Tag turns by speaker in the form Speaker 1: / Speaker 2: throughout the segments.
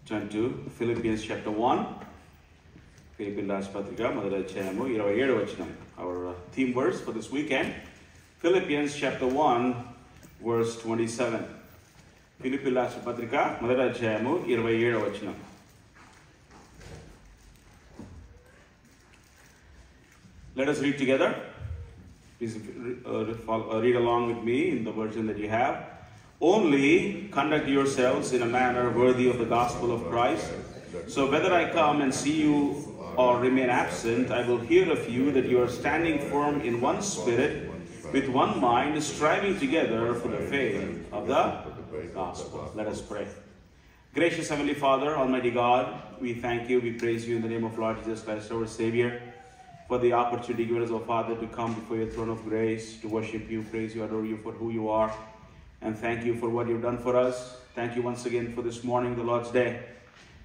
Speaker 1: Turn to Philippians chapter 1. Philippians Rasa Patrika, Madhara Adhyayamu 27 vachanam. Our theme verse for this weekend. Philippians chapter 1, verse 27. Philippians Rasa Patrika, Madhara Adhyayamu 27 vachanam. Let us read together. Please read along with me in the version that you have. Only conduct yourselves in a manner worthy of the gospel of Christ. So whether I come and see you or remain absent, I will hear of you that you are standing firm in one spirit, with one mind, striving together for the faith of the gospel. Let us pray. Gracious Heavenly Father, Almighty God, we thank you, we praise you in the name of Lord Jesus Christ, our Savior, for the opportunity given us, O Father, to come before your throne of grace, to worship you, praise you, adore you for who you are. And thank you for what you've done for us. Thank you once again for this morning, the Lord's Day,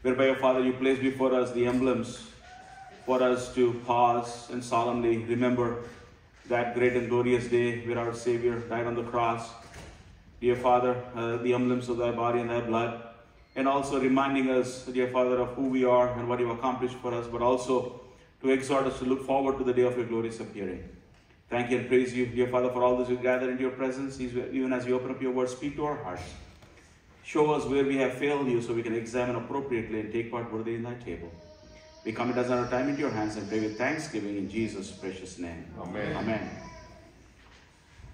Speaker 1: whereby, O Father, you place before us the emblems for us to pause and solemnly remember that great and glorious day where our Savior died on the cross. Dear Father, the emblems of thy body and thy blood, and also reminding us, dear Father, of who we are and what you've accomplished for us, but also to exhort us to look forward to the day of your glorious appearing. Thank you and praise you, dear Father, for all this we gather into your presence. Even as you open up your word, speak to our hearts. Show us where we have failed you so we can examine appropriately and take part worthy in thy table. We commit us our time into your hands and pray with thanksgiving in Jesus' precious name.
Speaker 2: Amen.
Speaker 1: Amen.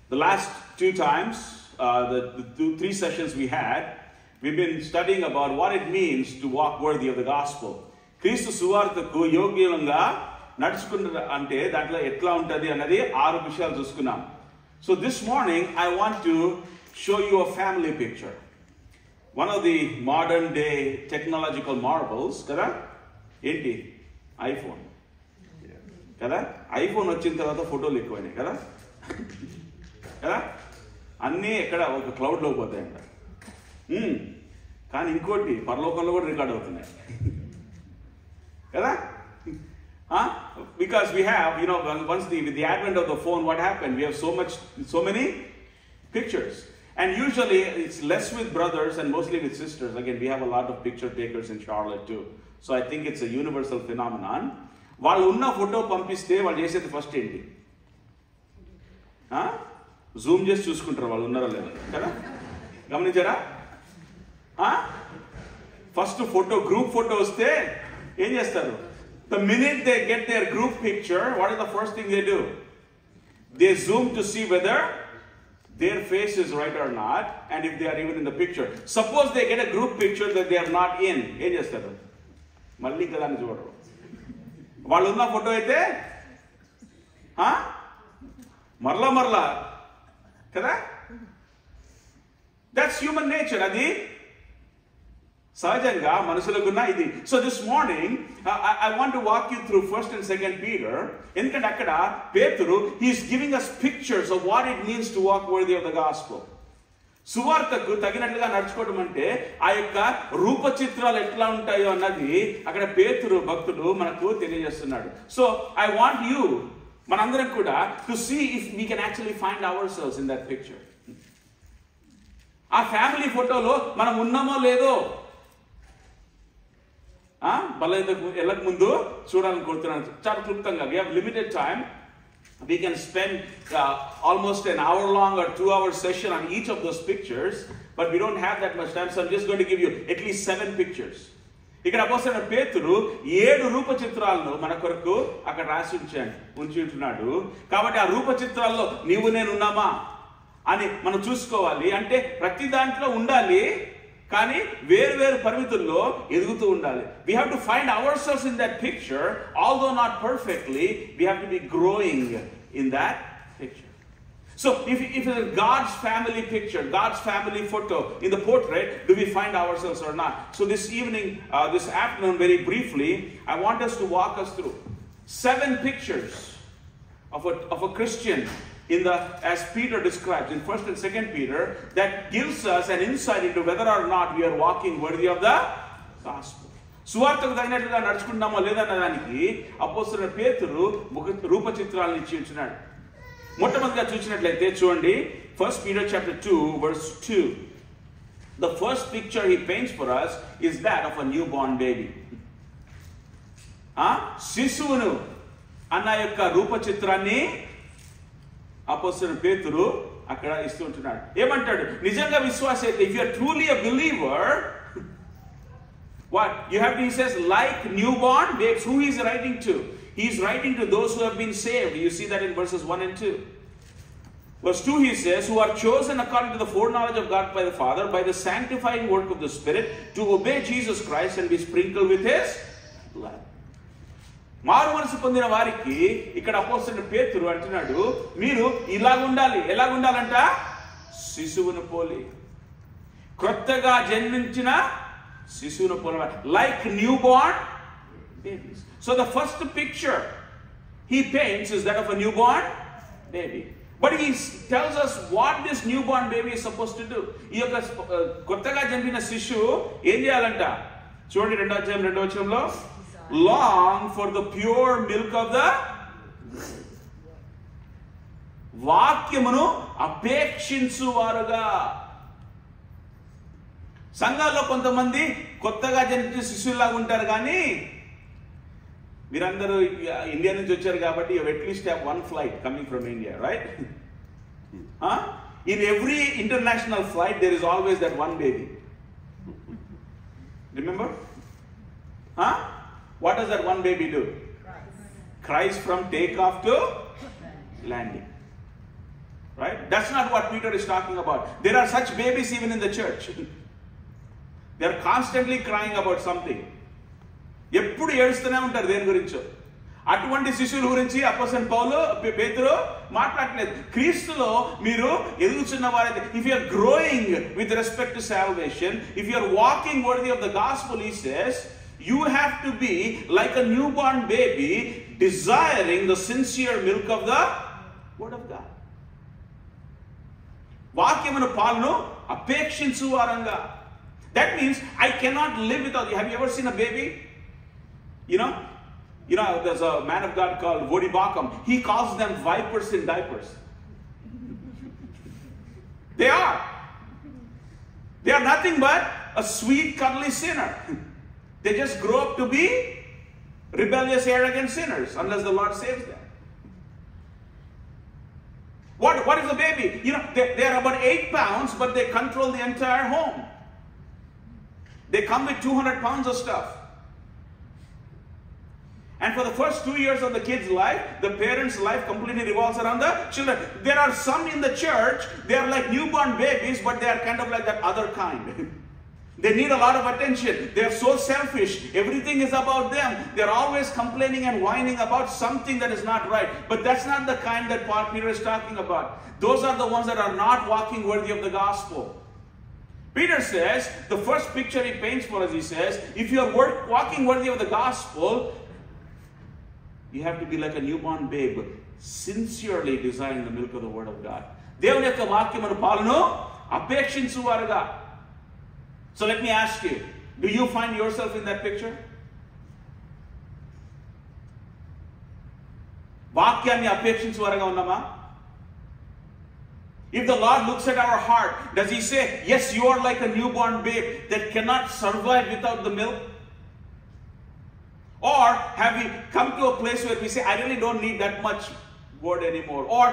Speaker 1: The last two times, three sessions we had, we've been studying about what it means to walk worthy of the gospel. క్రీస్తు సువార్తకు యోగ్యంగా నడుచుకున్న అంటే దాంట్లో ఎట్లా ఉంటుంది అన్నది 6 విషయాలు చూసుకున్నాం. So this morning I want to show you a family picture. One of the modern day technological marvels, కదా ఏంటి? ఐఫోన్. కదా ఐఫోన్ వచ్చిన తర్వాత ఫోటోలు ఎక్కువైనాయి కదా కదా అన్నీ ఎక్కడ ఒక క్లౌడ్లో పోతాయంట. కానీ ఇంకోటి పరలోకంలో కూడా రికార్డ్ అవుతున్నాయి కదా. Because we have, once with the advent of the phone, what happened? We have so many pictures. And usually it's less with brothers and mostly with sisters. Again, we have a lot of picture takers in Charlotte too. So I think it's a universal phenomenon. వాళ్ళు ఉన్న photo పంపిస్తే వాళ్ళు చేసేది first ఏంటి? Zoom చేసి చూసుకుంటారు వాళ్ళు ఉన్నారో లేదా కదా. గమనించారా? ఫస్ట్ ఫోటో గ్రూప్ ఫోటో వస్తే ఏం చేస్తారు? The minute they get their group picture, what is the first thing they do? They zoom to see whether their face is right or not, and if they are even in the picture. Suppose they get a group picture that they are not in. ఏం చేస్తారు? మళ్ళీ ఇంకా దాన్ని చూడరు. వాళ్ళు ఉన్న photo అయితే మరలా కదా. That's human nature. అది సహజంగా మనుషులకున్న ఇది. So this morning I want to walk you through 1st and 2nd Peter. ఎందుకంటే అక్కడ పేతురు he is giving us pictures of what it means to walk worthy of the gospel. సువార్తకు తగినట్లుగా నడుచుకోవడం అంటే ఆ యొక్క రూపచిత్రాలు ఎట్లా ఉంటాయో అన్నది అక్కడ పేతురు భక్తుడు మనకు తెలియజేస్తున్నాడు. So I want you మనందరం కూడా to see if we can actually find ourselves in that picture. ఆ ఫ్యామిలీ ఫోటోలో మనం ఉన్నామో లేదో వెళ్ళక ముందు చూడాలని కోరుతున్నాను చాలా క్లుప్తంగా. We have limited time. We can spend almost an hour long or 2 hour session on each of those pictures, but we don't have that much time, so I'm just going to give you at least 7 pictures. ఇక్కడ అపోస్తలుడైన పేతురు 7 రూప చిత్రాలను మన కొరకు అక్కడ రాసి ఉంచి ఉంటున్నాడు. కాబట్టి ఆ రూప చిత్రాల్లో నీవు నేను ఉన్నామా అని మనం చూసుకోవాలి. అంటే ప్రతి దాంట్లో ఉండాలి, కానీ వేరు పరిమితుల్లో ఎదుగుతూ ఉండాలి. We have to find ourselves in that picture, although not perfectly. We have to be growing in that picture. So if it is God's family picture, God's family photo in the portrait, do we find ourselves or not? So this evening, this afternoon, very briefly, I want us to walk us through 7 pictures of a Christian as Peter describes in 1st and 2nd Peter, that gives us an insight into whether or not we are walking worthy of the gospel. సువార్తకు తగినట్లుగా నడుచుకుంటామో లేదన్న దానికి అపోస్తలుడైన పేతురు రూప చిత్రాలను ఇచ్చి ఉంటున్నాడు. మొట్టమొదటిగా చూసినట్లయితే చూడండి 1 Peter chapter 2 verse 2. The first picture he paints for us is that of a newborn baby. శిశువును అన్న యొక్క రూప చిత్రాన్ని అపోస్తలుడు పేతురు అక్కడ ఇస్తూ ఉంటున్నాడు. ఏమంటాడు? నిజంగా విశ్వాస అయితే, if you are truly a believer, what you have to, he says, like newborn babes. Who he is writing to? He is writing to those who have been saved. You see that in verses 1 and 2. Verse 2 he says, who are chosen according to the foreknowledge of God by the Father, by the sanctifying work of the Spirit, to obey Jesus Christ and be sprinkled with his blood. మారు మనసు పొందిన వారికి ఇక్కడ అపోస్తలుడు పేతురు అంటున్నాడు, మీరు ఇలాగుండాలి. ఎలాగుండాలంట? శిశువును పోలి, క్రొత్తగా జన్మించిన శిశువును పోలి, like newborn babies. So the first picture he paints is that of a newborn baby. But he tells us what this newborn baby is supposed to do. ఈ యొక్క కొత్తగా జన్మిన శిశువు ఏం చేయాలంట? చూడండి 2వ అధ్యాయం 2వ వచనంలో, long for the pure milk of the వాక్యమును అపేక్షించువారుగా. సంఘాల్లో కొంతమంది కొత్తగా జన్మించిన శిశువులాగా ఉంటారు, కానీ మీరందరూ ఇండియా నుంచి వచ్చారు కాబట్టి you at least have one flight coming from India, right? In every international flight there is always that one baby. Remember? What does that one baby do? Cries from takeoff to landing. Right? That's not what Peter is talking about. There are such babies even in the church. They are constantly crying about something. ఎప్పుడు ఏడుస్తూనే ఉంటారు దేని గురించో. అటువంటి శిశువుల గురించి అపోస్తలుడు పౌలు పేతురు మాట్లాడలేదు. క్రీస్తులో మీరు ఎదుగుతున్న వారైతే, if you are growing with respect to salvation, if you are walking worthy of the gospel, he says, you have to be like a newborn baby, desiring the sincere milk of the word of God. వాక్యమును పాలును అపేక్షించు వారంగా. That means I cannot live without you. Have you ever seen a baby? You know, there's a man of God called Vodi Bakum. He calls them vipers in diapers. They are nothing but a sweet, cuddly sinner. They just grow up to be rebellious, arrogant sinners unless the Lord saves them. What is a baby? They are about 8 pounds, but they control the entire home. They come with 200 pounds of stuff. And for the first 2 years of the kid's life, the parents' life completely revolves around the children. There are some in the church, they are like newborn babies, but they are kind of like that other kind. They need a lot of attention. They are so selfish. Everything is about them. They are always complaining and whining about something that is not right. But that's not the kind that Peter is talking about. Those are the ones that are not walking worthy of the gospel. Peter says, the first picture he paints for us, he says, if you are walking worthy of the gospel, you have to be like a newborn babe, sincerely desiring the milk of the word of God. దేవుని యొక్క వాక్యమును పాలును అపేక్షించువారుగా. So let me ask you, do you find yourself in that picture? వాక్యాన్ని అపేక్షించువారుగా ఉన్నామా? If the Lord looks at our heart, does he say, yes, you are like a newborn babe that cannot survive without the milk? Or have we come to a place where we say, I really don't need that much word anymore? Or,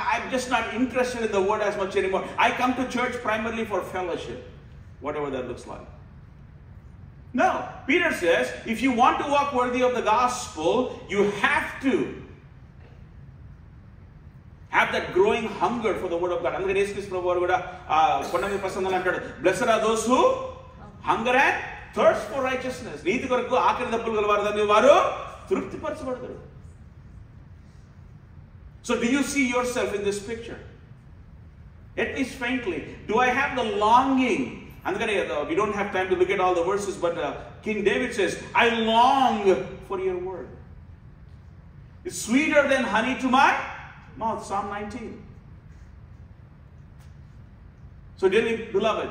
Speaker 1: I'm just not interested in the word as much anymore. I come to church primarily for fellowship, whatever that looks like. No, Peter says, if you want to walk worthy of the gospel, you have to have that growing hunger for the word of God. అందుకని యేసుక్రీస్తు ప్రభువు వారు కూడా కొండ మీద ప్రసంగంలో అంటాడు, blessed are those who hunger and thirst for righteousness. నీతి కొరకు ఆకలి దప్పులు గలవారు వారు తృప్తిపరచబడతారు. So do you see yourself in this picture? At least faintly. Do I have the longing? అందుకని we don't have time to look at all the verses, but King David says, I long for your word. It's sweeter than honey to my mouth. Psalm 19. So dearly beloved,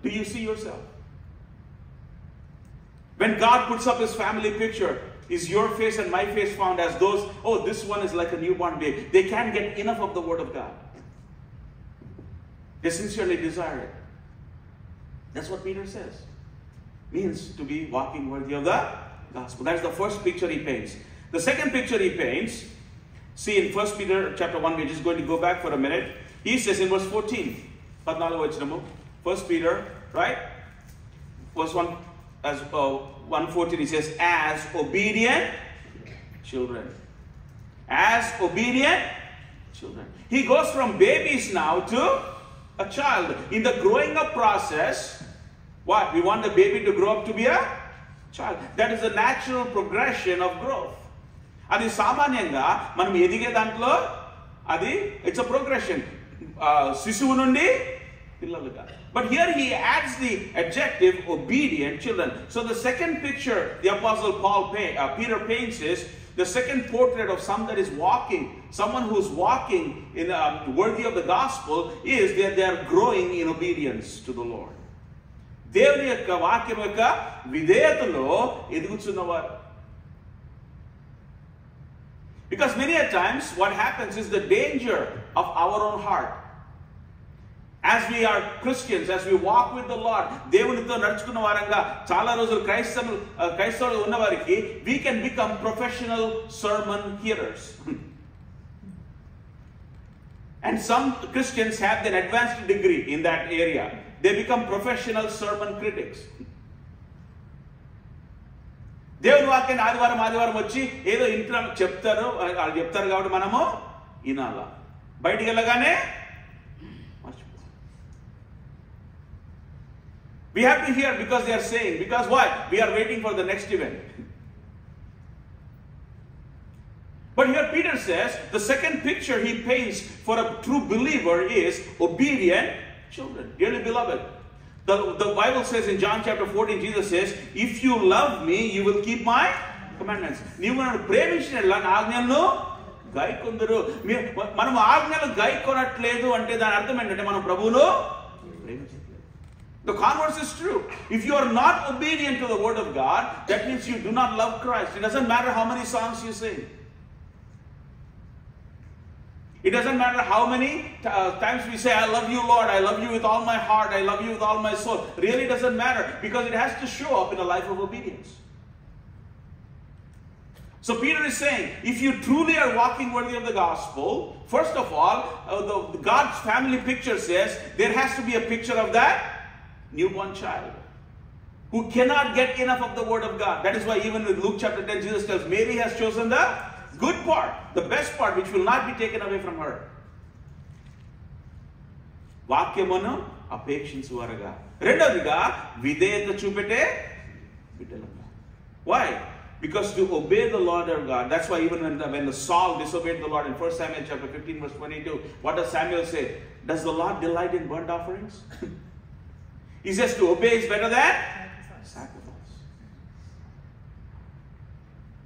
Speaker 1: do you see yourself? When God puts up his family picture, is your face and my face found as those, oh, this one is like a newborn babe. They can't get enough of the word of God. They sincerely desire it. That's what Peter says. Means to be walking worthy of the gospel. That's the first picture he paints. The second picture he paints, see in 1 Peter chapter 1, we're just going to go back for a minute. He says in verse 14, 1 Peter, right? Verse 1, as 1:14, he says, as obedient children. As obedient children. He goes from babies now to a child. In the growing up process, what? We want the baby to grow up to be a child. That is the natural progression of growth. Adi samanyanga manam edige dantlo adi it's a progression. Sisuvu nundi pillaluga. But here he adds the adjective obedient children. So the second picture the Apostle Peter paints is the second portrait of someone that is walking, someone who is walking in worthy of the gospel, is that they are growing in obedience to the Lord. దేవుని యొక్క వాక్యం యొక్క విధేయతలో ఎదుగుతున్నవారు. Because many a times what happens is the danger of our own heart. As we are Christians, as we walk with the Lord, దేవునితో నడుచుకున్న వారంగా చాలా రోజులు క్రైస్తవులు ఉన్నవారికి we can become professional sermon hearers. And some Christians have an advanced degree in that area. They become professional sermon critics. దేవుని వాక్యాన్ని ఆదివారం వచ్చి ఏదో ఇంట్లో చెప్తారు కాబట్టి మనము వినాలా, బయటికి వెళ్ళగానే we have to hear because they are saying, because what? We are waiting for the next event. But here Peter says, the second picture he paints for a true believer is obedient children. Dearly beloved, the Bible says in John chapter 14, Jesus says, if you love me, you will keep my commandments. నీవు నన్ను ప్రేమించినట్లా నా ఆజ్ఞలను గైకొందురు. మనం ఆజ్ఞలు గైకొనట్లేదు అంటే దాని అర్థం ఏంటంటే మనం ప్రభువును ప్రేమించట్లేదు. The converse is true. If you are not obedient to the word of God, that means you do not love Christ. It doesn't matter how many songs you sing. It doesn't matter how many times we say, I love you, Lord, I love you with all my heart, I love you with all my soul. Really doesn't matter, because it has to show up in a life of obedience. So Peter is saying, if you truly are walking worthy of the gospel, first of all, God's family picture says, there has to be a picture of that newborn child who cannot get enough of the word of God. That is why even in Luke chapter 10, Jesus tells, Mary has chosen the good part, the best part, which will not be taken away from her. వాక్యమును అపేక్షించువారుగా. రెండవదిగా విధేయత చూపెట్టే బిడ్డలుగా. Why? Because to obey the Lord our God, that's why even when the Saul disobeyed the Lord in 1 Samuel chapter 15 verse 22, what does Samuel say? Does the Lord delight in burnt offerings? He says to obey is better than sacrifice.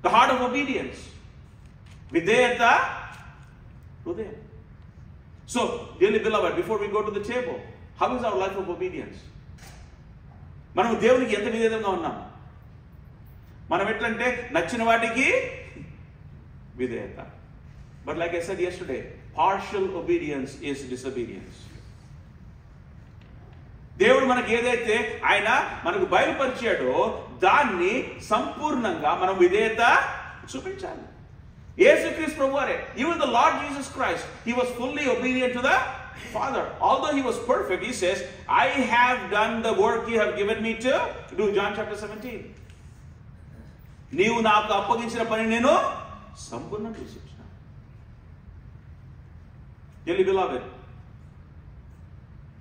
Speaker 1: The heart of obedience. Videyata Hudaya. So, dearly beloved, before we go to the table, how is our life of obedience? మనం దేవునికి ఎంత విధేయంగా ఉన్నాం? మనం ఎట్లంటే నచ్చిన వాటికి విధేయత. But like I said yesterday, partial obedience is disobedience. దేవుడు మనకి ఏదైతే ఆయన మనకు బయలుపరిచాడో దాన్ని సంపూర్ణంగా మనం విధేయత చూపించాలి. యేసుక్రీస్తు ప్రభువారే, even the Lord Jesus Christ, he was fully obedient to the Father. Although he was perfect, he says, I have done the work you have given me to do. John chapter 17. నీవు నాకు అప్పగించిన పని నేను సంపూర్ణంగా చేశాను. Dearly beloved,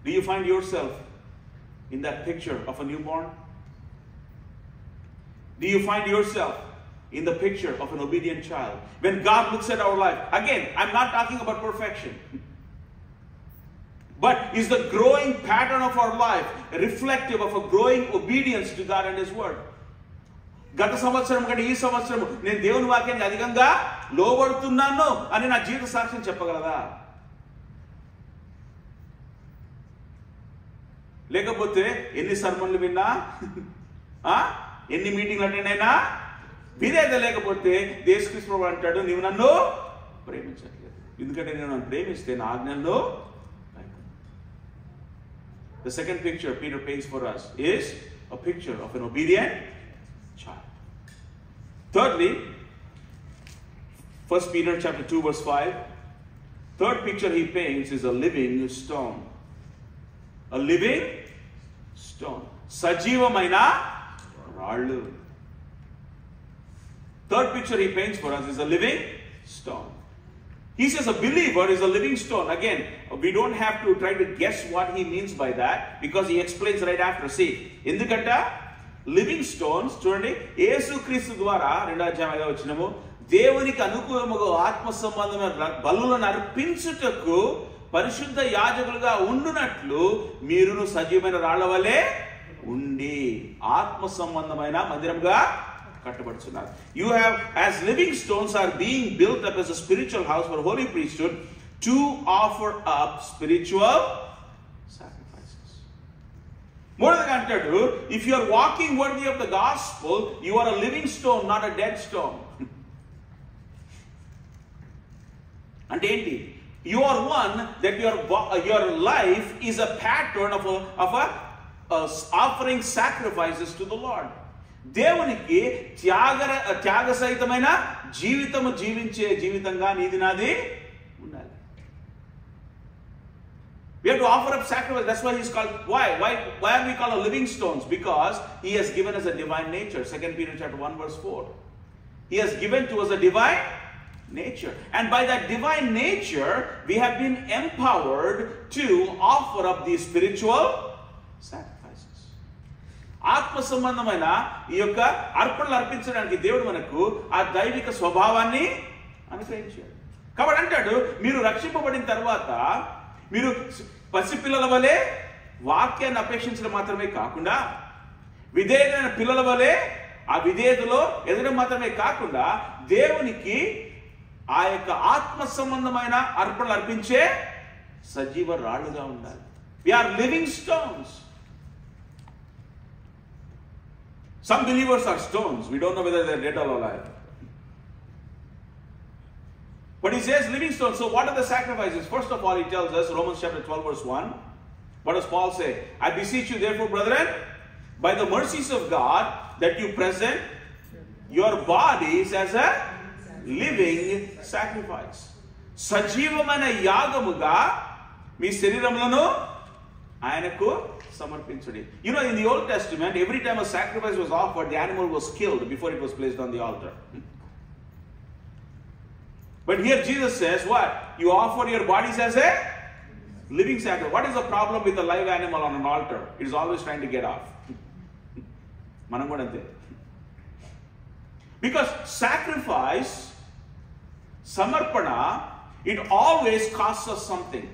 Speaker 1: do you find yourself in that picture of a newborn? Do you find yourself in the picture of an obedient child? When God looks at our life, again, I'm not talking about perfection, but is the growing pattern of our life reflective of a growing obedience to God and His Word? గత సంవత్సరం కంటే ఈ సంవత్సరం నేను దేవుని వాక్యానికి అధికంగా లోబడుతున్నాను అని నా జీవిత సాక్ష్యం చెప్పగలదా? లేకపోతే ఎన్ని సర్మన్లు విన్నా, ఎన్ని మీటింగ్లు అటెండ్ అయినా విధేయత లేకపోతే యేసుక్రీస్తు ప్రభువు అంటాడు, నీవు నన్ను ప్రేమించట్లేదు. ఎందుకంటే నేను నన్ను ప్రేమిస్తే నా ఆజ్ఞల్లో The second picture Peter paints for us is a picture of an obedient child. Thirdly, 1 Peter chapter 2 verse 5. Third picture he paints is a living stone. A living stone. Sajivamaina Rallu. Third picture he paints for us is a living stone. He says a believer is a living stone. Again, we don't have to try to guess what he means by that, because he explains right after. See, Indukanta living stones, చూడండి, యేసుక్రీస్తు ద్వారా 2వ అధ్యాయంలో వచ్చినము దేవునికి అనుకూలముగా ఆత్మ సంబంధమైన బలులను అర్పించుటకు పరిశుద్ధ యాజకులుగా ఉండునట్లు మీరును సజీవమైన రాళ్ల వలె ఉండి ఆత్మ సంబంధమైన మందిరముగా కట్టబడుచున్నారు. You have, as living stones, are being built up as a spiritual house for holy priesthood to offer up spiritual sacrifices. మూడవదిగా అంటాడు, if you are walking worthy of the gospel, you are a living stone, not a dead stone. అంటే ఏంటి? You are one that your life is a pattern of offering sacrifices to the Lord. దేవునికి త్యాగ సహితమైన జీవితము జీవించే జీవితంగా నీది నాది ఉండాలి. We have to offer up sacrifice. That's why he's called. Why are we called living stones? Because he has given us a divine nature. 2 Peter chapter 1 verse 4. He has given to us a divine nature, and by that divine nature we have been empowered to offer up these spiritual sacrifices. ఆత్మ సంబంధమైన ఈ యొక్క అర్పణలు అర్పించడానికి దేవుడు మనకు ఆ దైవిక స్వభావాన్ని అనుగ్రహించాడు. కాబట్టి అంటాడు, మీరు రక్షింపబడిన తర్వాత మీరు పసిపిల్లల వలె వాక్యాన్ని అపేక్షించడం మాత్రమే కాకుండా, విధేయులైన పిల్లల వలె ఆ విధేయతలో ఎదగడం మాత్రమే కాకుండా, దేవునికి ఆ యొక్క ఆత్మ సంబంధమైన అర్పణలు అర్పించే సజీవ రాళ్లుగా ఉండాలి. We are living stones. Some believers are stones. We don't know whether they are dead or alive. But he says living stones. So what are the sacrifices? First of all, he tells us, Romans chapter 12 verse 1. What does Paul say? I beseech you therefore, brethren, by the mercies of God, that you present your bodies as a living sacrifice. సజీవమైన యాగముగా మీ శరీరములను ఆయనకు సమర్పించుడి. You know, in the Old Testament, every time a sacrifice was offered, the animal was killed before it was placed on the altar. But here Jesus says what? You offer your bodies as a living sacrifice. What is the problem with a live animal on an altar? It is always trying to get off. మనం కూడా అంతే. Because sacrifice, samarpana, it always costs us something.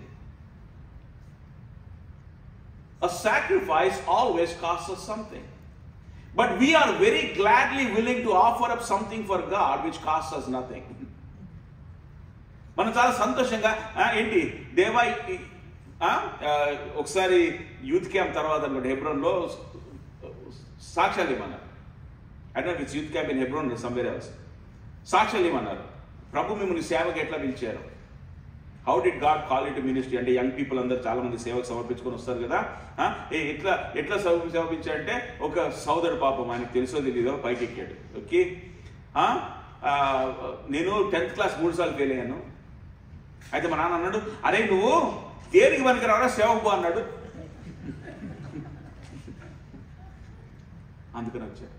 Speaker 1: A sacrifice always costs us something. But we are very gladly willing to offer up something for God which costs us nothing. మనం చాలా సంతోషంగా ఏంటి దేవా ఒకసారి youth camp తర్వాత హెబ్రోన్లో సాక్ష్యాలు ఇవ్వన్నారు. I don't know if it's youth camp in Hebron or somewhere else. సాక్ష్యాలు ఇవ్వన్నారు. ప్రభు మిమ్మల్ని సేవకి ఎట్లా పిలిచారు? How did God call you to ministry? అంటే యంగ్ పీపుల్ అందరూ చాలా మంది సేవకు సమర్పించుకొని వస్తారు కదా. ఎట్లా సమర్పించారంటే, ఒక సోదరుడు పాపం ఆయనకు తెలుసో తెలీదో పైకి ఎక్కాడు. ఓకే, నేను 10th క్లాస్ 3 సార్లు ఫెయిల్ అయ్యాను. అయితే మా నాన్న అన్నాడు, అరే నువ్వు దేనికి పనికి రావడా సేవకు పో అన్నాడు. అందుకని వచ్చారు.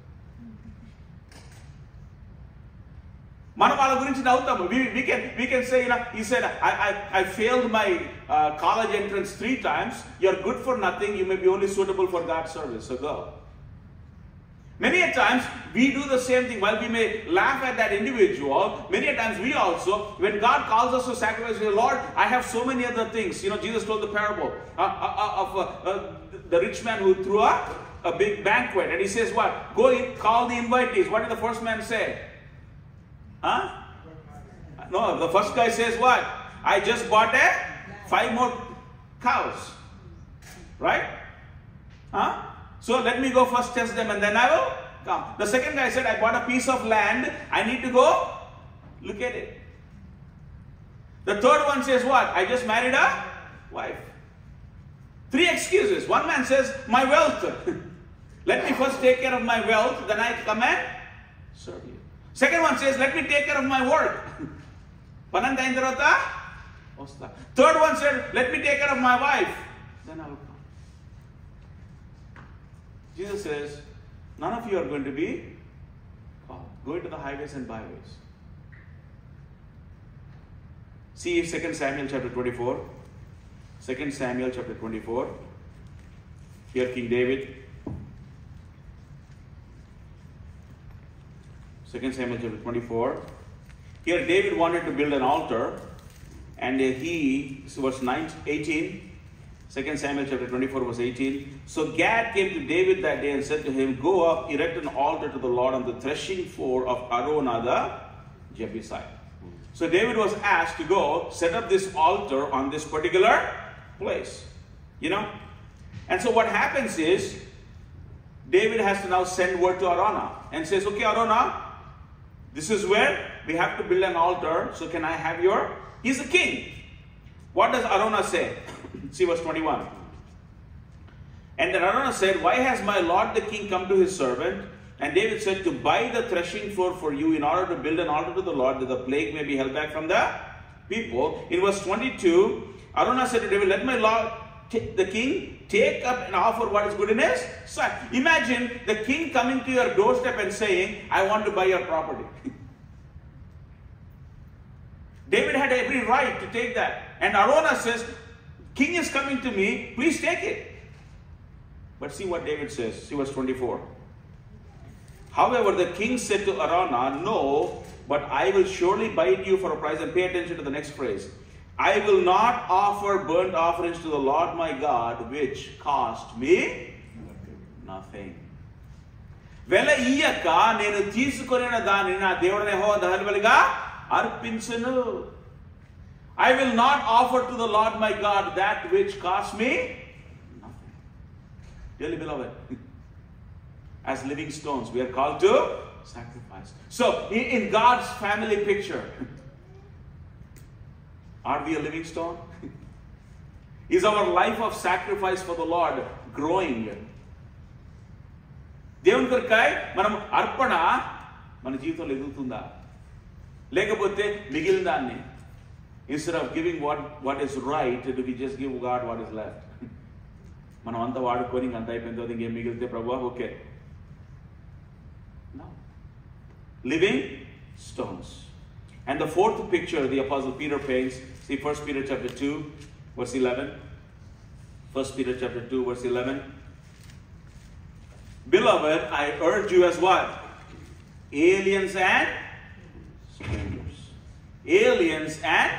Speaker 1: మనం వాళ్ళ గురించి నవ్వుతాము. We can say, he said, I failed my college entrance 3 times. You're good for nothing. You may be only suitable for God's service. So go. Many a times we do the same thing. While we may laugh at that individual, many a times we also, when God calls us to sacrifice, we say, Lord, I have so many other things. You know, Jesus told the parable of the rich man who threw a big banquet, and he says what? Go call the invitees. What did the first man say? No, the first guy says what? I just bought 5 more cows. Right? So let me go first test them and then I will come. The second guy said, I bought a piece of land. I need to go look at it. The third one says what? I just married a wife. Three excuses. One man says, my wealth. Let me first take care of my wealth, then I come and serve you. Second one says, let me take care of my work. Pananta ayin tarvata vasta. Third one said, let me take care of my wife, then I will come. Jesus says, none of you are going to be called. Go into the highways and byways. See 2 Samuel chapter 24. 2 Samuel chapter 24. Here King David. 2 Samuel chapter 24. Here David wanted to build an altar, and verse 18, 2 Samuel chapter 24 verse 18. So Gad came to David that day and said to him, go up, erect an altar to the Lord on the threshing floor of Araunah the Jebusite. So David was asked to go set up this altar on this particular place. You know? And so what happens is, David has to now send word to Araunah and says, okay, Araunah, this is where we have to build an altar, so can I have your... He's the king. What does Araunah say? See verse 21. And then Araunah said, why has my lord the king come to his servant? And David said, to buy the threshing floor for you in order to build an altar to the Lord, that the plague may be held back from the people. In verse 22, Araunah said to David, let my lord the king take up and offer what is good in his sight. Imagine the king coming to your doorstep and saying, I want to buy your property. David had every right to take that. And Araunah says, king is coming to me, please take it. But see what David says. See verse 24. However, the king said to Araunah, no, but I will surely buy it you for a price. And pay attention to the next phrase. I will not offer burnt offerings to the Lord my God, which cost me nothing. Vela iyaka nenu teesukonina danini na devudane Yehova dahanbaliga arpinchanu. I will not offer to the Lord my God that which cost me nothing. Dearly beloved, as living stones, we are called to sacrifice. So, in God's family picture, are we a living stone? Is our life of sacrifice for the Lord growing? దేవుని కొరకై మనం అర్పణ మన జీవితంలో ఎదుగుతుందా? లేకపోతే మిగిలిన దాన్ని, instead of giving what is right, do we just give God what is left? మనం అంతా వాడుకొని అంత అయిపోయిన తర్వాత ఇంకేం మిగిలితే ప్రభువా okay. No. Living stones. And the fourth picture the Apostle Peter paints, see 1 Peter chapter 2 verse 11. 1 Peter chapter 2 verse 11. Beloved, I urge you as what? Aliens and strangers. Aliens and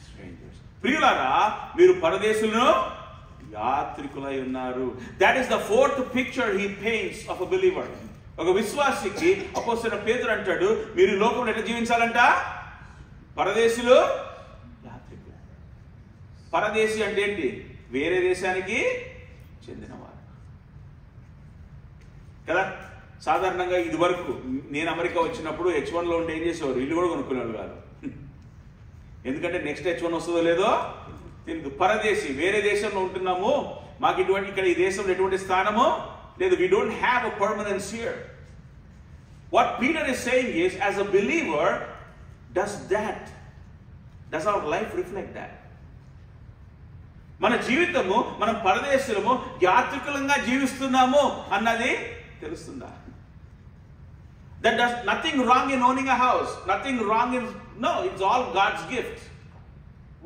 Speaker 1: strangers. Priyulara, meeru paradesuluno yatrikulai unnaru. That is the fourth picture he paints of a believer. ఒక విశ్వాసికి అపోస్తలుడైన పేతురు అంటాడు, మీరు ఈ లోకంలో ఎట్లా జీవించాలంట? పరదేశులు, యాత్రికులు. పరదేశి అంటే ఏంటి? వేరే దేశానికి చెందినవారు కదా. సాధారణంగా ఇది వరకు నేను అమెరికా వచ్చినప్పుడు H1లో ఉండి ఏం చేసేవారు? ఇల్లు కూడా కొనుక్కునేవాళ్ళు కాదు. ఎందుకంటే నెక్స్ట్ H1 వస్తుందో లేదో తెలియదు. పరదేశి, వేరే దేశంలో ఉంటున్నాము, మాకు ఇటువంటి ఇక్కడ ఈ దేశంలో ఎటువంటి స్థానము లేదు. We don't have a permanence here. What Peter is saying is, as a believer, does our life reflect that? మన జీవితము మనం పరదేశులము యాత్రికులంగా జీవిస్తున్నాము అన్నది తెలుస్తుందా? That does nothing wrong in owning a house, nothing wrong in, no, it's all God's gift.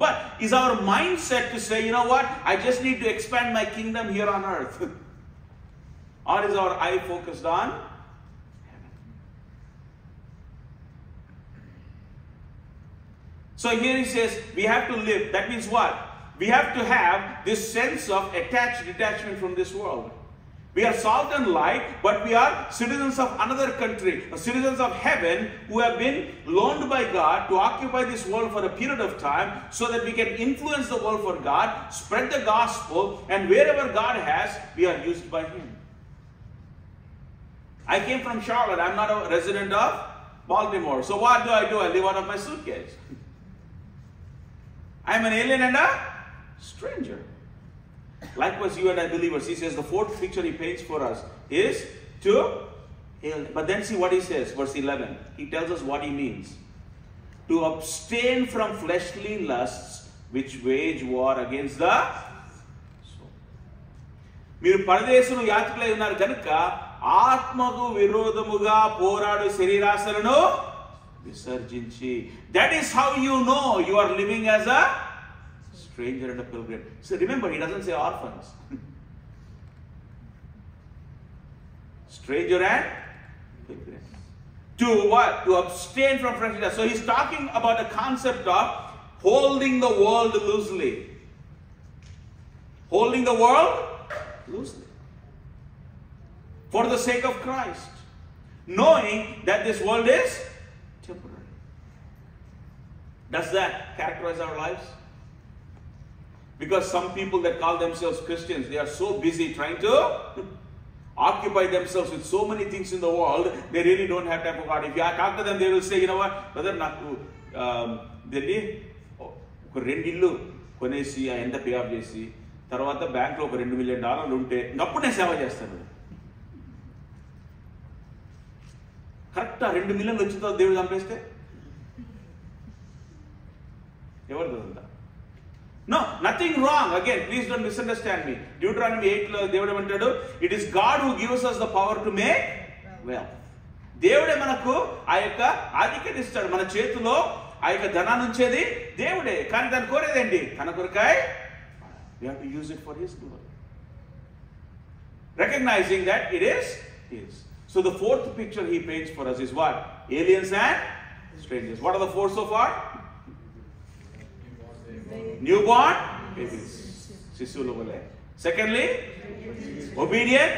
Speaker 1: But is our mindset to say, you know what, I just need to expand my kingdom here on earth? Or is our eye focused on heaven? So here he says, we have to live. That means what? We have to have this sense of detachment from this world. We are salt and light, but we are citizens of another country, citizens of heaven, who have been loaned by God to occupy this world for a period of time, so that we can influence the world for God, spread the gospel, and wherever God has, we are used by Him. I came from Charlotte. I'm not a resident of Baltimore. So what do? I live out of my suitcase. I'm an alien and a stranger. Likewise, you and I believers, he says the fourth picture he paints for us is to heal. But then see what he says, verse 11. He tells us what he means. To abstain from fleshly lusts which wage war against the soul. మీరు పరదేశులు యాత్రికులై ఉన్నారు కనుక ఆత్మకు విరోధముగా పోరాడు శరీరాశలను విసర్జించి. That is how you know you are living as a stranger and a pilgrim. So remember, he doesn't say orphans. Stranger and pilgrim. To what? To abstain from fleshly lust. So he's talking about the concept of holding the world loosely. Holding the world loosely. For the sake of Christ. Knowing that this world is temporary. Does that characterize our lives? Because some people that call themselves Christians, they are so busy trying to occupy themselves with so many things in the world, they really don't have time for God. If you talk to them, they will say, you know what, brother, నాకు ఒక 2 ఇళ్ళు కొనేసి ఆ ఎంత pay of చేసి తర్వాత బ్యాంక్లో ఒక $2 million ఉంటే అప్పుడు నేను సేవ చేస్తాను. కరెక్ట్ ఆ 2 million వచ్చిన తర్వాత దేవుడు చంపేస్తే ఎవరిది అంతా? No, nothing wrong. Again, please don't misunderstand me. Deuteronomy 8 లో దేవుడు ఏమంటాడు? It is God who gives us the power to make wealth. దేవుడే మనకు ఆ యొక్క ఆధిక్యత ఇస్తాడు. మన చేతిలో ఆ యొక్క ధనాన్ని ఉంచేది దేవుడే. కానీ దాన్ని కోరేది ఏంటి? తన కొరకాయ. We have to use it for his glory. Recognizing that it is his. So the fourth picture he paints for us is what? Aliens and strangers. What are the four so far? Newborn babies. Secondly, obedient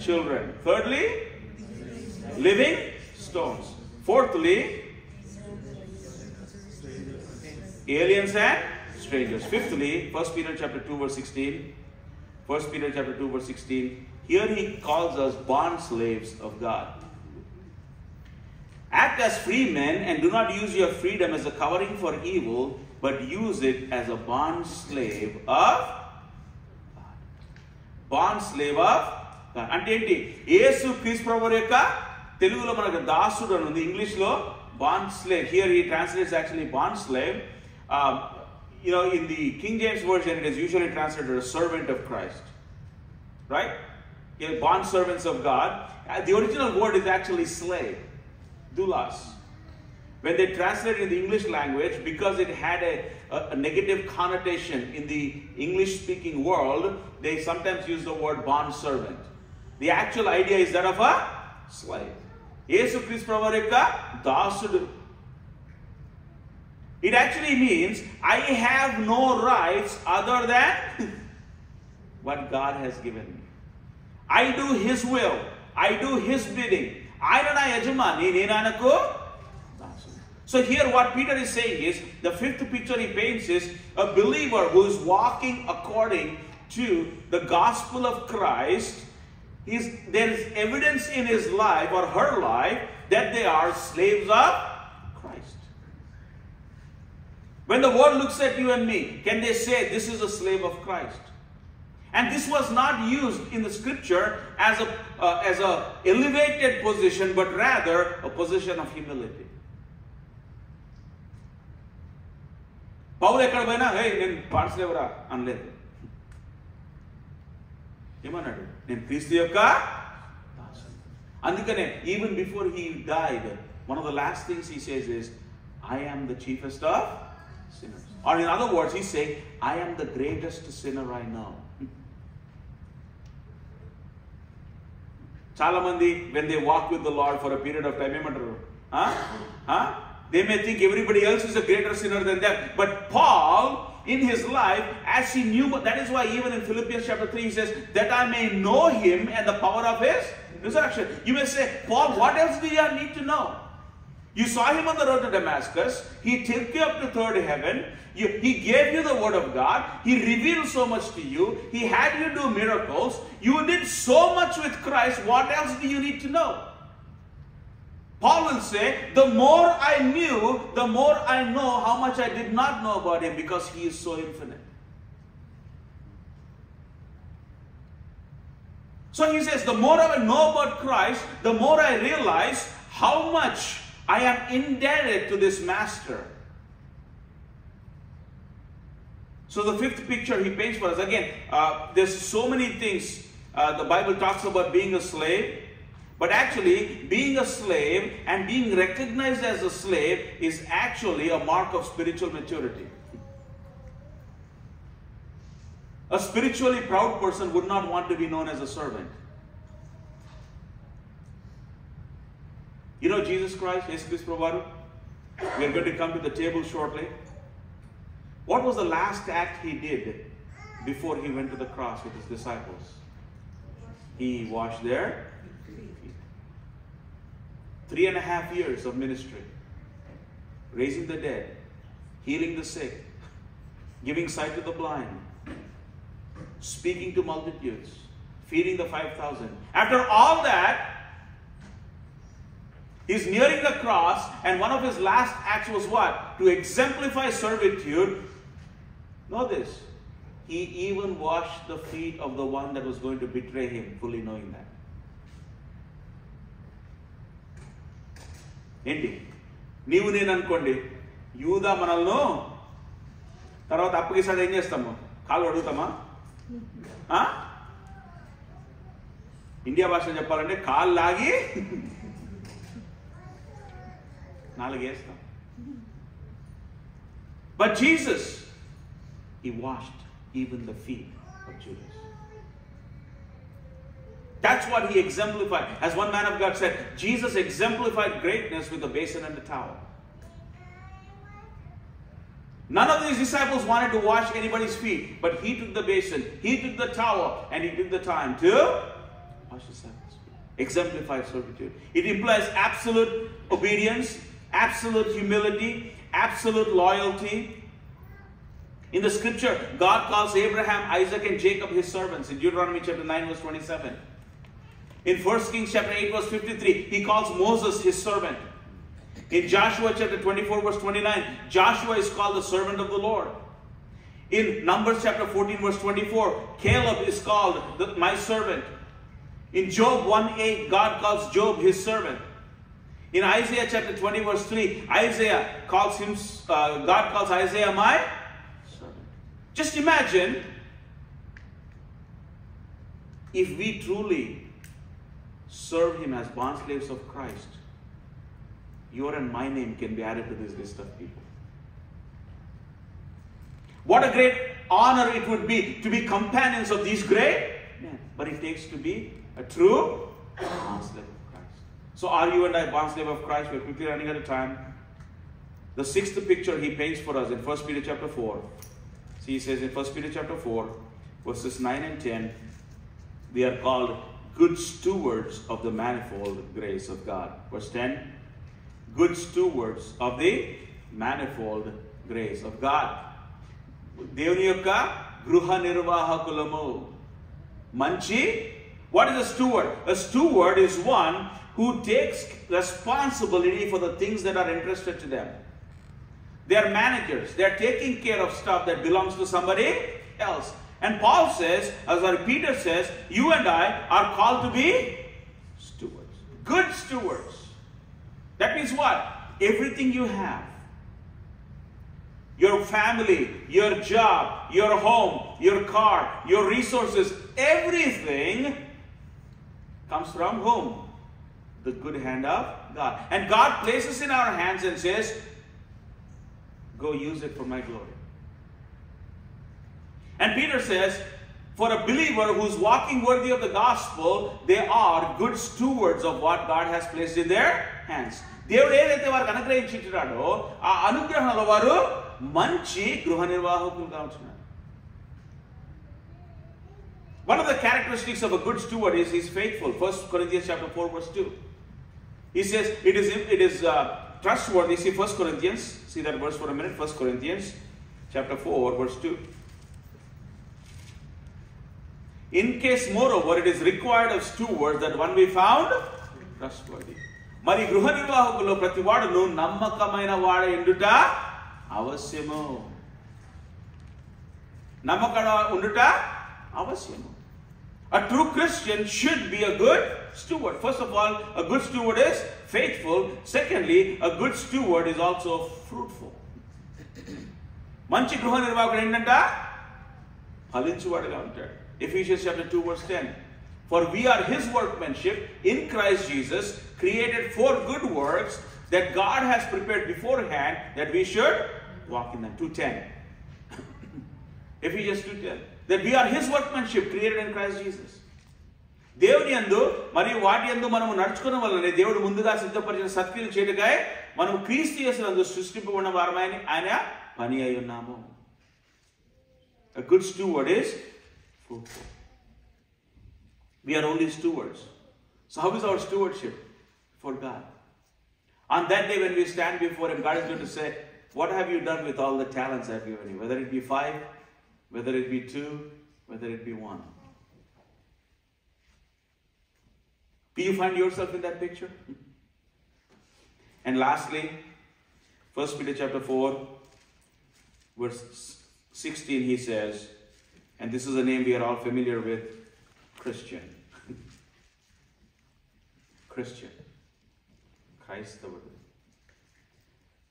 Speaker 1: children. Thirdly, living stones. Fourthly, aliens and strangers. Fifthly, 1 Peter chapter 2 verse 16. 1 Peter chapter 2 verse 16. Here he calls us bond slaves of God. Act as free men and do not use your freedom as a covering for evil, but use it as a bond slave of God. Bond slave of God. అంటే ఏంటి? యేసు క్రీస్తు ప్రభువు యొక్క తెలుగులో మనకు దాసుడు అని ఉంది. ఇంగ్లీష్లో bond slave. Here he translates actually bond slave. You know, in the King James version, it is usually translated as servant of Christ. Right? Bond servants of God. The original word is actually slave. Doulos. When they translate it in the English language, because it had a negative connotation in the English-speaking world, they sometimes use the word bond servant. The actual idea is that of a slave. Yesu Christ Prabhu yokka dasudu. It actually means I have no rights other than what God has given me. I do his will. I do his bidding. Ayana na yajamani, nenu ayanaku. So here what Peter is saying is, the fifth picture he paints is a believer who is walking according to the gospel of Christ. There is evidence in his life or her life that they are slaves of Christ. When the world looks at you and me, can they say this is a slave of Christ? And this was not used in the scripture as a elevated position, but rather a position of humility. పౌలు ఎక్కడ పోయినా హే నేను పార్సలేవరా అనలేదు. ఏమన్నాడు? నేను క్రీస్తు యొక్క దాసుడు. అందుకనే even before he died, one of the last things he says is, I am the chiefest of sinners. Or in other words, he's saying, I am the greatest sinner I know. చాలా మంది when they walk with the Lord for a period of time ఏమంటారు? They may think everybody else is a greater sinner than them. But Paul, in his life, as he knew, that is why even in Philippians chapter 3, he says, that I may know him and the power of his resurrection. You may say, Paul, what else do you need to know? You saw him on the road to Damascus. He took you up to third heaven. He gave you the word of God. He revealed so much to you. He had you do miracles. You did so much with Christ. What else do you need to know? Paul will say, the more I knew, the more I know how much I did not know about him, because he is so infinite. So he says, the more I know about Christ, the more I realize how much I am indebted to this master. So the fifth picture he paints for us, again, there's so many things. The Bible talks about being a slave, but actually being a slave and being recognized as a slave is actually a mark of spiritual maturity. A spiritually proud person would not want to be known as a servant. You know Jesus Christ, Jesus Christ Prabhu, we are going to come to the table shortly. What was the last act he did before he went to the cross with his disciples? He washed their feet. 3.5 years of ministry. Raising the dead, healing the sick, giving sight to the blind, speaking to multitudes, feeding the 5,000. After all that, he's nearing the cross, and one of his last acts was what? To exemplify servitude. Know this. He even washed the feet of the one that was going to betray him, fully knowing that. ఏంటి నీవు నేను అనుకోండి యూదా మనల్ని తర్వాత అప్పగిస్తాడు ఏం చేస్తాము కాళ్ళు అడుగుతామా ఇండియా భాషలో చెప్పాలంటే కాళ్ళు లాగి నాలుగేస్తాం. But Jesus, he washed even the feet of Judas. That's what he exemplified. As one man of God said, Jesus exemplified greatness with a basin and a towel. None of these disciples wanted to wash anybody's feet, but he took the basin, he took the towel, and he took the time to wash the disciples' feet. Exemplified servitude. It implies absolute obedience, absolute humility, absolute loyalty. In the scripture, God calls Abraham, Isaac, and Jacob his servants. In Deuteronomy chapter 9, verse 27. In 1 Kings chapter 8, verse 53, he calls Moses his servant. In Joshua chapter 24, verse 29, Joshua is called the servant of the Lord. In Numbers chapter 14, verse 24, Caleb is called my servant. In Job 1:8, God calls Job his servant. In Isaiah chapter 20, verse 3, God calls Isaiah my servant. Just imagine if we truly serve him as bondslaves of Christ, your and my name can be added to this list of people. What a great honor it would be to be companions of these great men. But it takes to be a true bondslave of Christ. So are you and I bondslave of Christ? We're quickly running out of time. The sixth picture he paints for us in 1 Peter chapter 4. See, he says in 1 Peter chapter 4, verses 9 and 10, we are called good stewards of the manifold grace of God. Verse 10, good stewards of the manifold grace of God. దేవుని యొక్క గృహ నిర్వాహకులము. మంచి. What is a steward? A steward is one who takes responsibility for the things that are entrusted to them. They are managers. They are taking care of stuff that belongs to somebody else. And Paul says, Peter says, you and I are called to be stewards. Good stewards. That means what? Everything you have, your family, your job, your home, your car, your resources, everything comes from whom? The good hand of God. And God places in our hands and says, go use it for my glory. And Peter says, for a believer who's walking worthy of the gospel, they are good stewards of what God has placed in their hands. దేవుడు ఏదైతే వారికి అనుగ్రహించాడో ఆ అనుగ్రహంలో వారు మంచి గృహ నిర్వాహకులుగా ఉంటున్నారు. One of the characteristics of a good steward is he's faithful. 1 Corinthians chapter 4 verse 2. He says it is trustworthy. See 1 Corinthians, see that verse for a minute. 1 Corinthians chapter 4 verse 2. In case moreover it is required of stewards that one be found trustworthy. మరి గృహ నిర్వాహకుల్లో ప్రతి వాడును నమ్మకమైన వాడ ఉండుట అవశ్యము. నమ్మకం ఉండుట అవశ్యము. A true Christian should be a good steward. First of all, a good steward is faithful. Secondly, a good steward is also fruitful. మంచి గృహ నిర్వాహకుడు ఏంటంట ఫలించువాడుగా ఉంటాడు. Ephesians chapter 2 verse 10. For we are his workmanship in Christ Jesus, created for good works that God has prepared beforehand that we should walk in them. 2:10. Ephesians 2:10. That we are his workmanship created in Christ Jesus. దేవుని యందు మరియు వాటి యందు మనము నడుచుకున్న వల్లనే దేవుడు ముందుగా సిద్ధపరిచిన సత్క్రియలు చేయుటకై మనము క్రీస్తు యేసునందు సృష్టింపబడిన వారమని ఆయన పని అయి ఉన్నాము. A good steward is fruitful. We are only stewards. So how is our stewardship for God? On that day when we stand before him, God is going to say, what have you done with all the talents I've given you? Whether it be 5, whether it be 2, whether it be 1. Do you find yourself in that picture? And lastly, 1 Peter chapter 4, verse 16, he says, and this is a name we are all familiar with, Christian. Christian. Christ the word.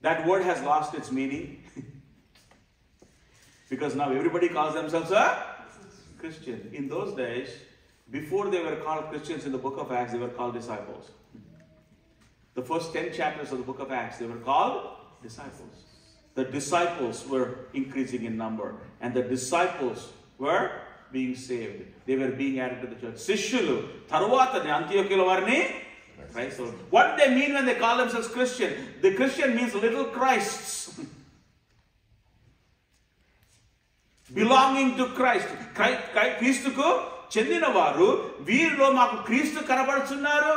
Speaker 1: That word has lost its meaning because now everybody calls themselves a Christian. In those days, before they were called Christians in the book of Acts, they were called disciples. The first 10 chapters of the book of Acts, they were called disciples. The disciples were increasing in number, and the disciples were being saved. They were being added to the church. Sishyulu, Taruvatani, Antiochila varni, Christ. What do they mean when they call themselves Christian? The Christian means little Christs. Belonging to Christ. Christuku చెందిన వారు వీరిలో మాకు క్రీస్తు కనబడుచున్నారు.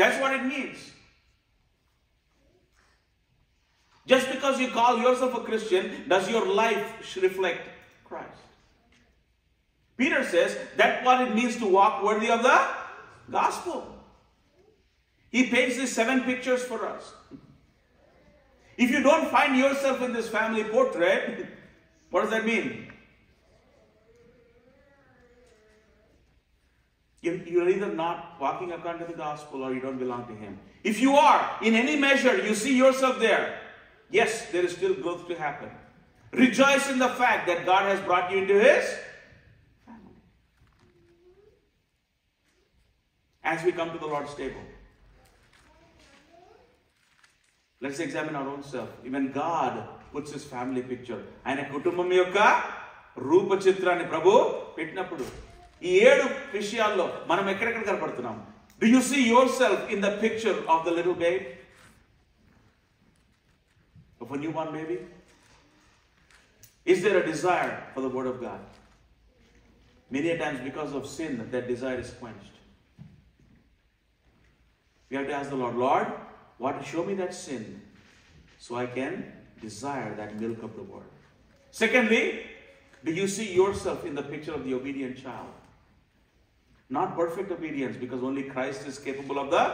Speaker 1: That's what it means. Just because you call yourself a Christian, does your life reflect Christ? Peter says that's what it means to walk worthy of the gospel. He paints these 7 pictures for us. If you don't find yourself in this family portrait, what does that mean? You're either not walking according to the gospel or you don't belong to him. If you are, in any measure, you see yourself there, yes, there is still growth to happen. Rejoice in the fact that God has brought you into his family. As we come to the Lord's table, let's examine our own self. Even God puts his family picture. ఆయన కుటుంబం యొక్క రూప చిత్రాన్ని ప్రభు పెట్టినప్పుడు ఈ 7 విషయాల్లో మనం ఎక్కడెక్కడ కనపడుతున్నాం? Do you see yourself in the picture of the little babe? Of a newborn baby? Is there a desire for the word of God? Many a times because of sin, that desire is quenched. We have to ask the Lord, Lord, show me that sin so I can desire that milk of the word. Secondly, do you see yourself in the picture of the obedient child? Not perfect obedience, because only Christ is capable of the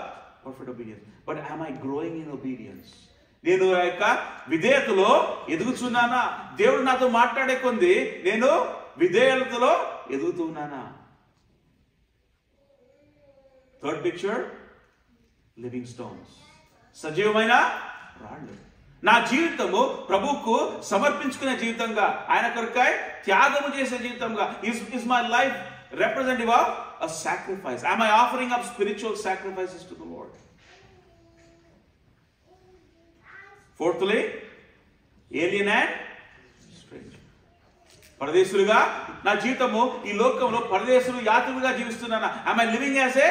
Speaker 1: perfect obedience. But am I growing in obedience? నేను యొక్క విధేయతలో ఎదుగుతున్నానా? దేవుడు నాతో మాట్లాడే కొంది నేను విధేయతలో ఎదుగుతున్నానా? Third picture, living stones. సజీవమైన రాళ్ళు. నా జీవితము ప్రభువుకు సమర్పించుకునే జీవితంగా, ఆయన కొరకై త్యాగము చేసే జీవితంగా. Is my life representative of a sacrifice? Am I offering up spiritual sacrifices to the Lord? Fourthly, alien and stranger. పరదేశులుగా నా జీవితము ఈ లోకంలో పరదేశులు యాత్రికులుగా జీవిస్తున్నానా? Am I living as a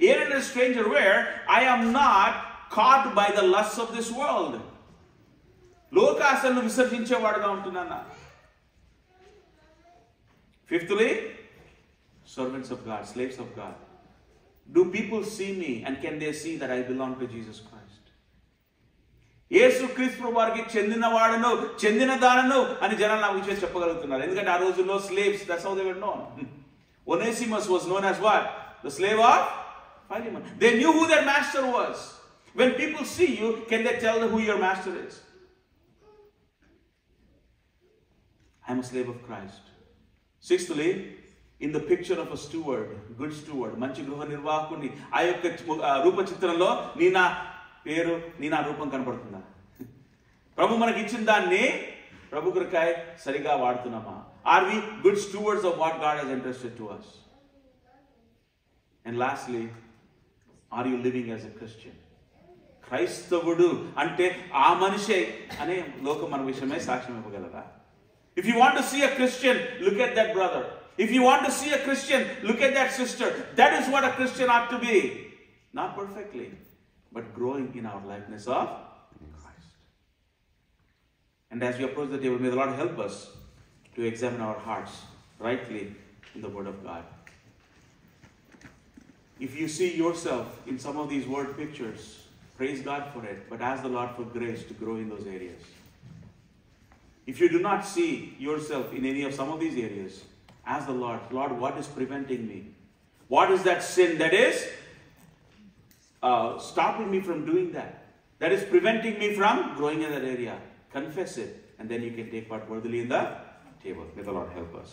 Speaker 1: alien and stranger where I am not caught by the lusts of this world? లోకాశలను విసర్జించేవాడుగా ఉంటున్నానా? Fifthly, servants of God, slaves of God. Do people see me and can they see that I belong to Jesus Christ? యేసు క్రీస్తు వారికి చెందినవాడను చెందినదానను అని జనాలు నా విషయం చెప్పగలుగుతున్నారు. ఎందుకంటే ఆ రోజుల్లో slaves, that's how they were known. Onesimus was known as what? The slave of Philemon. They knew who their master was. When people see you, can they tell who your master is? I am a slave of Christ. Sixthly, in the picture of a steward, good steward, మంచి గృహ నిర్వాహకుని ఆ యొక్క రూప చిత్రంలో నీ నా పేరు, నీ నా రూపం కనబడుతుందా? ప్రభు మనకి ఇచ్చిన దాన్ని ప్రభు కొరకై సరిగా వాడుతున్నామా? Are we good stewards of what God has entrusted to us? And lastly, are you living as a Christian? క్రైస్తవుడు అంటే ఆ మనిషే అనే లోకం మన విషయమై సాక్ష్యం ఇవ్వగలరా? If you want to see a Christian, look at that brother. If you want to see a Christian, look at that sister. That is what a Christian ought to be. Not perfectly, but growing in our likeness of Christ. And as we approach the table, may the Lord help us to examine our hearts rightly in the Word of God. If you see yourself in some of these word pictures, praise God for it, but ask the Lord for grace to grow in those areas. If you do not see yourself in any of some of these areas, ask the Lord, Lord, what is preventing me? What is that sin that is stopping me from doing that? That is preventing me from growing in that area. Confess it, and then you can take part worthily in the table. May the Lord help us.